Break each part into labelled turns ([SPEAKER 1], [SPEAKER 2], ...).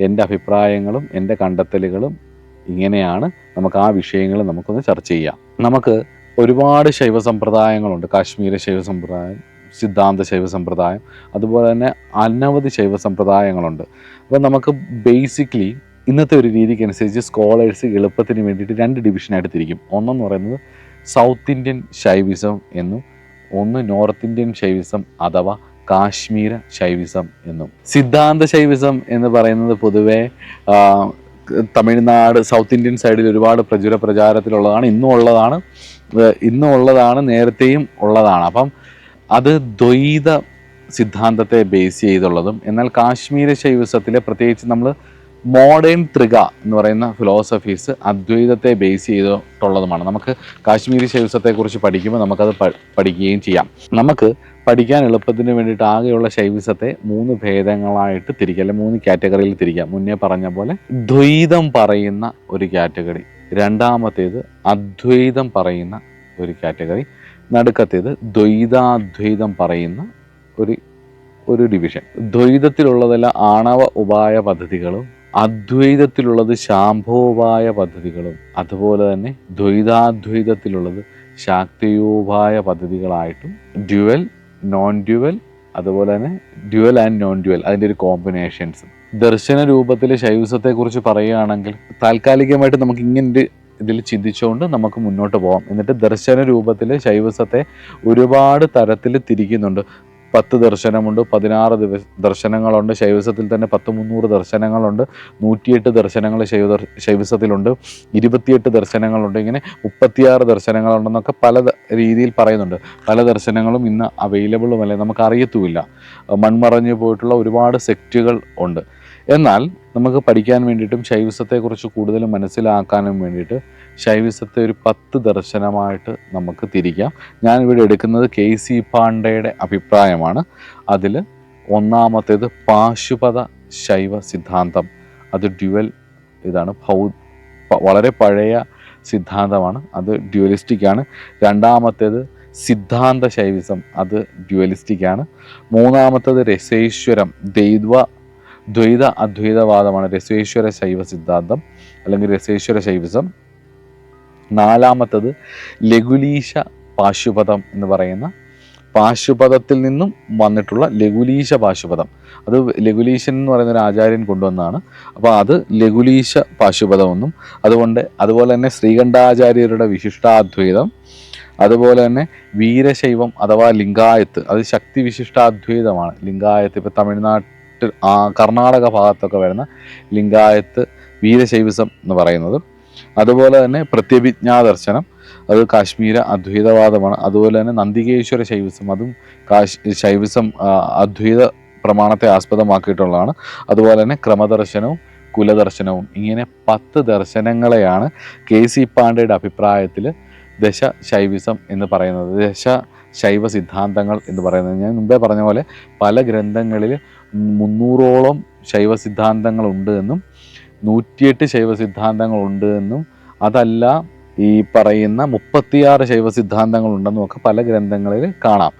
[SPEAKER 1] എൻ്റെ അഭിപ്രായങ്ങളും എൻ്റെ കണ്ടെത്തലുകളും ഇങ്ങനെയാണ്. നമുക്ക് ആ വിഷയങ്ങൾ നമുക്കൊന്ന് ചർച്ച ചെയ്യാം. നമുക്ക് ഒരുപാട് ശൈവ സമ്പ്രദായങ്ങളുണ്ട്. കാശ്മീര ശൈവ സമ്പ്രദായം, സിദ്ധാന്ത ശൈവ സമ്പ്രദായം, അതുപോലെ തന്നെ അനവധി ശൈവ സമ്പ്രദായങ്ങളുണ്ട്. അപ്പോൾ നമുക്ക് ബേസിക്കലി ഇന്നത്തെ ഒരു രീതിക്കനുസരിച്ച് സ്കോളേഴ്സ് എളുപ്പത്തിന് വേണ്ടിയിട്ട് 2 ഡിവിഷനായിട്ട് തിരിക്കും. ഒന്നെന്ന് പറയുന്നത് സൗത്ത് ഇന്ത്യൻ ശൈവിസം എന്നും ഒന്ന് നോർത്ത് ഇന്ത്യൻ ശൈവിസം അഥവാ കാശ്മീര ശൈവിസം എന്നും. സിദ്ധാന്ത ശൈവിസം എന്ന് പറയുന്നത് പൊതുവെ തമിഴ്നാട് സൗത്ത് ഇന്ത്യൻ സൈഡിൽ ഒരുപാട് പ്രചാരത്തിലുള്ളതാണ്. ഇന്നും ഉള്ളതാണ്, നേരത്തെയും ഉള്ളതാണ്. അപ്പം അത് ദ്വൈത സിദ്ധാന്തത്തെ ബേസ് ചെയ്തുള്ളതും, എന്നാൽ കാശ്മീര ശൈവിസത്തിലെ പ്രത്യേകിച്ച് നമ്മൾ മോഡേൺ ത്രിക എന്ന് പറയുന്ന ഫിലോസഫീസ് അദ്വൈതത്തെ ബേസ് ചെയ്തിട്ടുള്ളതുമാണ്. നമുക്ക് കാശ്മീരി ശൈവിസത്തെക്കുറിച്ച് പഠിക്കുമ്പോൾ നമുക്കത് പഠിക്കുകയും ചെയ്യാം. നമുക്ക് പഠിക്കാൻ എളുപ്പത്തിന് വേണ്ടിയിട്ട് ആകെയുള്ള ശൈവിസത്തെ 3 ഭേദങ്ങളായിട്ട് തിരിക്കാം, അല്ലെങ്കിൽ 3 കാറ്റഗറിയിൽ തിരിക്കാം. മുന്നേ പറഞ്ഞ പോലെ ദ്വൈതം പറയുന്ന ഒരു കാറ്റഗറി, രണ്ടാമത്തേത് അദ്വൈതം പറയുന്ന ഒരു കാറ്റഗറി, നടുക്കത്തേത് ദ്വൈതാദ്വൈതം പറയുന്ന ഒരു ഡിവിഷൻ. ദ്വൈതത്തിലുള്ളതെല്ലാം ആണവ ഉപായ പദ്ധതികളും അദ്വൈതത്തിലുള്ളത് ശാംഭോപായ പദ്ധതികളും അതുപോലെ തന്നെ ദ്വൈതാദ്വൈതത്തിലുള്ളത് ശാക്തയോപായ പദ്ധതികളായിട്ടും ഡ്യുവൽ, നോൺ ഡ്യുവൽ, അതുപോലെ തന്നെ ഡ്യുവൽ ആൻഡ് നോൺ ഡ്യുവൽ, അതിൻ്റെ ഒരു കോമ്പിനേഷൻസ്. ദർശന രൂപത്തിലെ ശൈവസത്തെക്കുറിച്ച് പറയുകയാണെങ്കിൽ താൽക്കാലികമായിട്ട് നമുക്ക് ഇങ്ങനെ ഇതിൽ ചിന്തിച്ചുകൊണ്ട് നമുക്ക് മുന്നോട്ട് പോകാം. എന്നിട്ട് ദർശന രൂപത്തിലെ ശൈവസത്തെ ഒരുപാട് തരത്തിൽ തിരിക്കുന്നുണ്ട്. 10 ദർശനമുണ്ട്, 16 ദർശനങ്ങളുണ്ട്. ശൈവസത്തിൽ തന്നെ 300 ദർശനങ്ങളുണ്ട്, 108 ദർശനങ്ങൾ ശൈവസത്തിലുണ്ട്, 28 ദർശനങ്ങളുണ്ട്, ഇങ്ങനെ 36 ദർശനങ്ങളുണ്ടെന്നൊക്കെ പല രീതിയിൽ പറയുന്നുണ്ട്. പല ദർശനങ്ങളും ഇന്ന് അവൈലബിളുമല്ല, നമുക്ക് അറിയത്തുമില്ല. മൺമറഞ്ഞു പോയിട്ടുള്ള ഒരുപാട് സെക്റ്റുകൾ ഉണ്ട്. എന്നാൽ നമുക്ക് പഠിക്കാൻ വേണ്ടിയിട്ടും ശൈവസത്തെക്കുറിച്ച് കൂടുതൽ മനസ്സിലാക്കാനും വേണ്ടിയിട്ട് ശൈവിസത്തെ ഒരു 10 ദർശനമായിട്ട് നമുക്ക് തിരിക്കാം. ഞാനിവിടെ എടുക്കുന്നത് KC പാണ്ഡെയുടെ അഭിപ്രായമാണ്. അതിൽ ഒന്നാമത്തേത് പാശുപത ശൈവ സിദ്ധാന്തം, അത് ഡ്യുവൽ ഇതാണ്, വളരെ പഴയ സിദ്ധാന്തമാണ്, അത് ഡ്യുവലിസ്റ്റിക്കാണ്. രണ്ടാമത്തേത് സിദ്ധാന്ത ശൈവിസം, അത് ഡ്യുവലിസ്റ്റിക്കാണ്. മൂന്നാമത്തേത് രസേശ്വരം, ദ്വൈത അദ്വൈതവാദമാണ്, രസേശ്വര ശൈവ സിദ്ധാന്തം അല്ലെങ്കിൽ രസേശ്വര ശൈവിസം. നാലാമത്തത് ലഘുലീശ പാശുപതം എന്ന് പറയുന്ന പാശുപതത്തിൽ നിന്നും വന്നിട്ടുള്ള ലഘുലീശ പാശുപതം, അത് ലഘുലീശൻ എന്ന് പറയുന്ന ഒരു ആചാര്യൻ കൊണ്ടുവന്നതാണ്. അപ്പോൾ അത് ലഘുലീശ പാശുപതമെന്നും, അതുപോലെ തന്നെ ശ്രീകണ്ഠാചാര്യരുടെ വിശിഷ്ടാദ്വൈതം, അതുപോലെ തന്നെ വീരശൈവം അഥവാ ലിംഗായത്ത്, അത് ശക്തി വിശിഷ്ടാദ്വൈതമാണ്. ലിംഗായത്ത് ഇപ്പോൾ കർണാടക ഭാഗത്തൊക്കെ വരുന്ന ലിംഗായത്ത് വീരശൈവിസം എന്ന് പറയുന്നത്. അതുപോലെ തന്നെ പ്രത്യഭിജ്ഞാ ദർശനം, അത് കാശ്മീര അദ്വൈതവാദമാണ്. അതുപോലെ തന്നെ നന്ദികേശ്വര ശൈവിസം, അതും ശൈവിസം അദ്വൈത പ്രമാണത്തെ ആസ്പദമാക്കിയിട്ടുള്ളതാണ്. അതുപോലെ തന്നെ ക്രമദർശനവും കുലദർശനവും, ഇങ്ങനെ 10 ദർശനങ്ങളെയാണ് KC പാണ്ഡെയുടെ അഭിപ്രായത്തിൽ ദശ ശൈവിസം എന്ന് പറയുന്നത്, ദശ ശൈവ സിദ്ധാന്തങ്ങൾ എന്ന് പറയുന്നത്. ഞാൻ മുമ്പേ പറഞ്ഞ പോലെ പല ഗ്രന്ഥങ്ങളിൽ 300ഓളം ശൈവ സിദ്ധാന്തങ്ങളുണ്ട് എന്നും 108 ശൈവ സിദ്ധാന്തങ്ങളുണ്ട് എന്നും, അതല്ല ഈ പറയുന്ന 36 ശൈവ സിദ്ധാന്തങ്ങളുണ്ടെന്നും ഒക്കെ പല ഗ്രന്ഥങ്ങളിൽ കാണാം.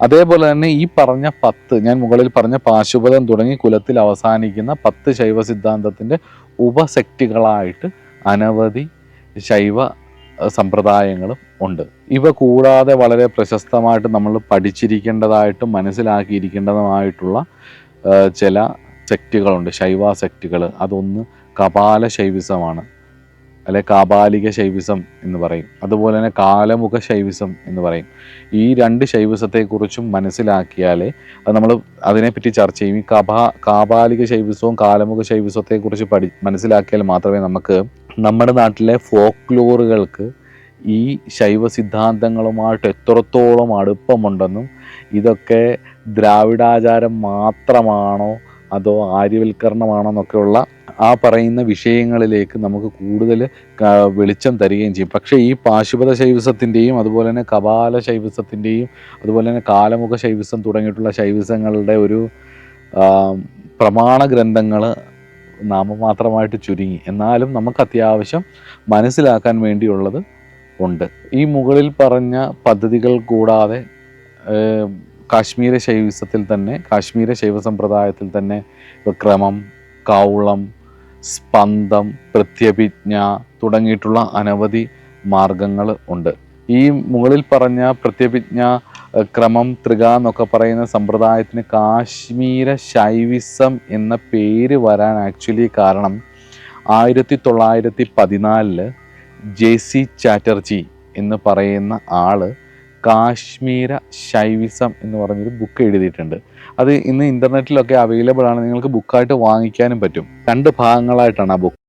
[SPEAKER 1] അതേപോലെ തന്നെ ഈ പറഞ്ഞ 10, ഞാൻ മുകളിൽ പറഞ്ഞ പാശുപതം തുടങ്ങി കുലത്തിൽ അവസാനിക്കുന്ന 10 ശൈവ സിദ്ധാന്തത്തിൻ്റെ ഉപസെക്റ്റുകളായിട്ട് അനവധി ശൈവ സമ്പ്രദായങ്ങളും ഉണ്ട്. ഇവ കൂടാതെ വളരെ പ്രശസ്തമായിട്ട് നമ്മൾ പഠിച്ചിരിക്കേണ്ടതായിട്ടും മനസ്സിലാക്കിയിരിക്കേണ്ടതുമായിട്ടുള്ള ചില സെക്റ്റുകളുണ്ട്, ശൈവ സെക്റ്റുകൾ. അതൊന്ന് കപാല ശൈവിസമാണ്, അല്ലെ കാപാലിക ശൈവിസം എന്ന് പറയും. അതുപോലെ തന്നെ കാലമുഖ ശൈവിസം എന്ന് പറയും. ഈ 2 ശൈവിസത്തെക്കുറിച്ചും മനസ്സിലാക്കിയാലേ അത് നമ്മൾ അതിനെപ്പറ്റി ചർച്ച ചെയ്യും. ഈ കാപാലിക ശൈവിസവും കാലമുഖ ശൈവിസത്തെക്കുറിച്ച് മനസ്സിലാക്കിയാൽ മാത്രമേ നമുക്ക് നമ്മുടെ നാട്ടിലെ ഫോക്ലോറുകൾക്ക് ഈ ശൈവ സിദ്ധാന്തങ്ങളുമായിട്ട് എത്രത്തോളം അടുപ്പമുണ്ടെന്നും ഇതൊക്കെ ദ്രാവിഡാചാരം മാത്രമാണോ അതോ ആര്യവൽക്കരണമാണോ എന്നൊക്കെയുള്ള ആ പറയുന്ന വിഷയങ്ങളിലേക്ക് നമുക്ക് കൂടുതൽ വെളിച്ചം തരികയും ചെയ്യും. പക്ഷേ ഈ പാശുപത ശൈവിസത്തിൻ്റെയും അതുപോലെ തന്നെ കപാല ശൈവിസത്തിൻ്റെയും അതുപോലെ തന്നെ കാലമുഖ ശൈവിസം തുടങ്ങിയിട്ടുള്ള ശൈവിസങ്ങളുടെ ഒരു പ്രമാണ ഗ്രന്ഥങ്ങൾ നാമമാത്രമായിട്ട് ചുരുങ്ങി. എന്നാലും നമുക്ക് അത്യാവശ്യം മനസ്സിലാക്കാൻ വേണ്ടിയുള്ളത് ഉണ്ട്. ഈ മുകളിൽ പറഞ്ഞ പദ്ധതികൾ കൂടാതെ കാശ്മീര ശൈവിസത്തിൽ തന്നെ, കാശ്മീര ശൈവ സമ്പ്രദായത്തിൽ തന്നെ ക്രമം, കൗളം, സ്പന്ദം, പ്രത്യഭിജ്ഞ തുടങ്ങിയിട്ടുള്ള അനവധി മാർഗങ്ങൾ ഉണ്ട്. ഈ മുകളിൽ പറഞ്ഞ പ്രത്യഭിജ്ഞ, ക്രമം, ത്രിക എന്നൊക്കെ പറയുന്ന സമ്പ്രദായത്തിന് കാശ്മീര ശൈവിസം എന്ന പേര് വരാൻ ആക്ച്വലി കാരണം 1914 JC ചാറ്റർജി എന്ന് പറയുന്ന ആള് കാശ്മീര ശൈവിസം എന്ന് പറഞ്ഞൊരു ബുക്ക് എഴുതിയിട്ടുണ്ട്. അത് ഇന്ന് ഇൻ്റർനെറ്റിലൊക്കെ അവൈലബിൾ ആണ്, നിങ്ങൾക്ക് ബുക്കായിട്ട് വാങ്ങിക്കാനും പറ്റും. 2 ഭാഗങ്ങളായിട്ടാണ് ആ ബുക്ക്